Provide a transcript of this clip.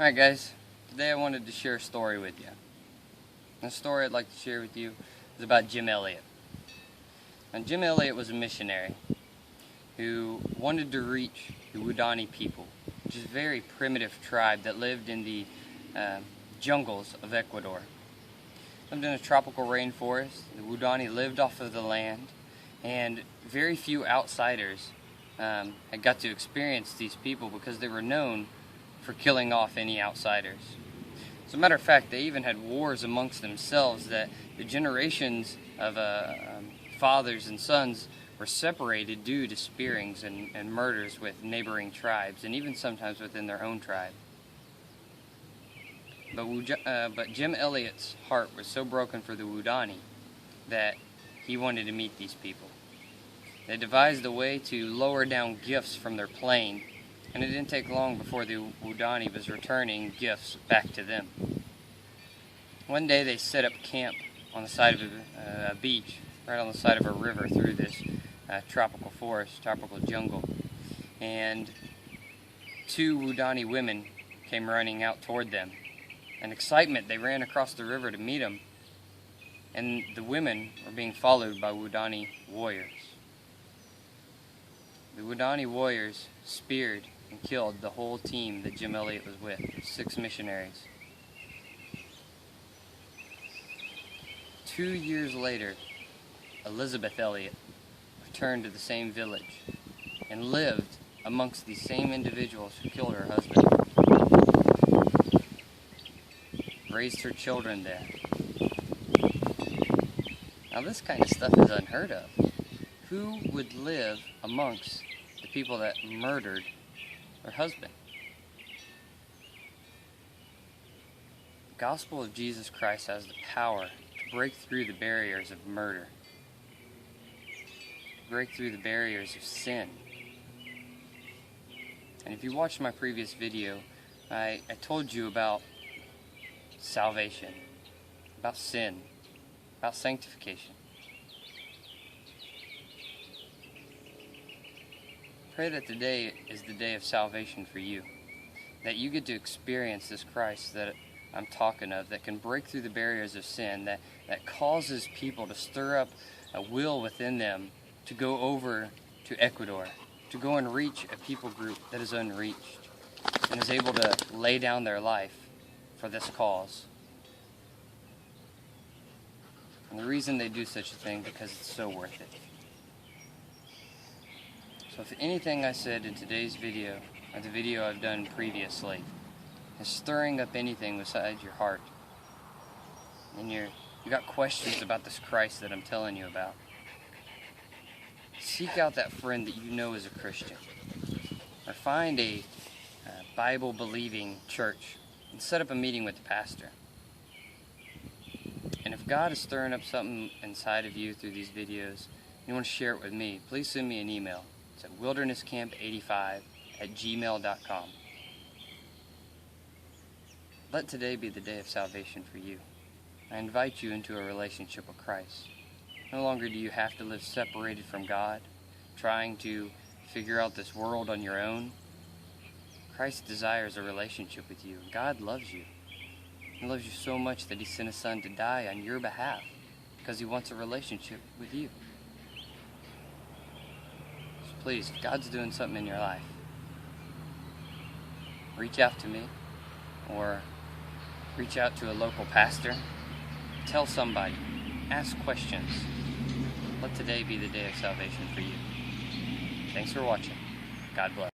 Alright guys, today I wanted to share a story with you. The story I'd like to share with you is about Jim Elliot. And Jim Elliot was a missionary who wanted to reach the Woodani people, which is a very primitive tribe that lived in the jungles of Ecuador. Lived in a tropical rainforest. The Woodani lived off of the land, and very few outsiders had got to experience these people because they were known for killing off any outsiders. As a matter of fact, they even had wars amongst themselves that the generations of fathers and sons were separated due to spearings and murders with neighboring tribes, and even sometimes within their own tribe. But Jim Elliot's heart was so broken for the Woodani that he wanted to meet these people. They devised a way to lower down gifts from their plane, and it didn't take long before the Woodani was returning gifts back to them. One day they set up camp on the side of a beach, right on the side of a river through this tropical forest, tropical jungle. And two Woodani women came running out toward them. In excitement, they ran across the river to meet them, and the women were being followed by Woodani warriors. The Woodani warriors speared and killed the whole team that Jim Elliot was with, 6 missionaries. 2 years later, Elizabeth Elliot returned to the same village and lived amongst these same individuals who killed her husband. Raised her children there. Now this kind of stuff is unheard of. Who would live amongst the people that murdered her husband? The gospel of Jesus Christ has the power to break through the barriers of murder, break through the barriers of sin. And if you watched my previous video, I told you about salvation, about sin, about sanctification. Pray that today is the day of salvation for you, that you get to experience this Christ that I'm talking of, that can break through the barriers of sin, that causes people to stir up a will within them to go over to Ecuador, to go and reach a people group that is unreached, and is able to lay down their life for this cause. And the reason they do such a thing, because it's so worth it. So if anything I said in today's video, or the video I've done previously, is stirring up anything beside your heart, and you got questions about this Christ that I'm telling you about, seek out that friend that you know is a Christian, or find a Bible-believing church and set up a meeting with the pastor. And if God is stirring up something inside of you through these videos, and you want to share it with me, please send me an email. It's at wildernesscamp85@gmail.com. Let today be the day of salvation for you. I invite you into a relationship with Christ. No longer do you have to live separated from God, trying to figure out this world on your own. Christ desires a relationship with you. God loves you. He loves you so much that He sent His Son to die on your behalf because He wants a relationship with you. So please, if God's doing something in your life, reach out to me, or reach out to a local pastor. Tell somebody. Ask questions. Let today be the day of salvation for you. Thanks for watching. God bless.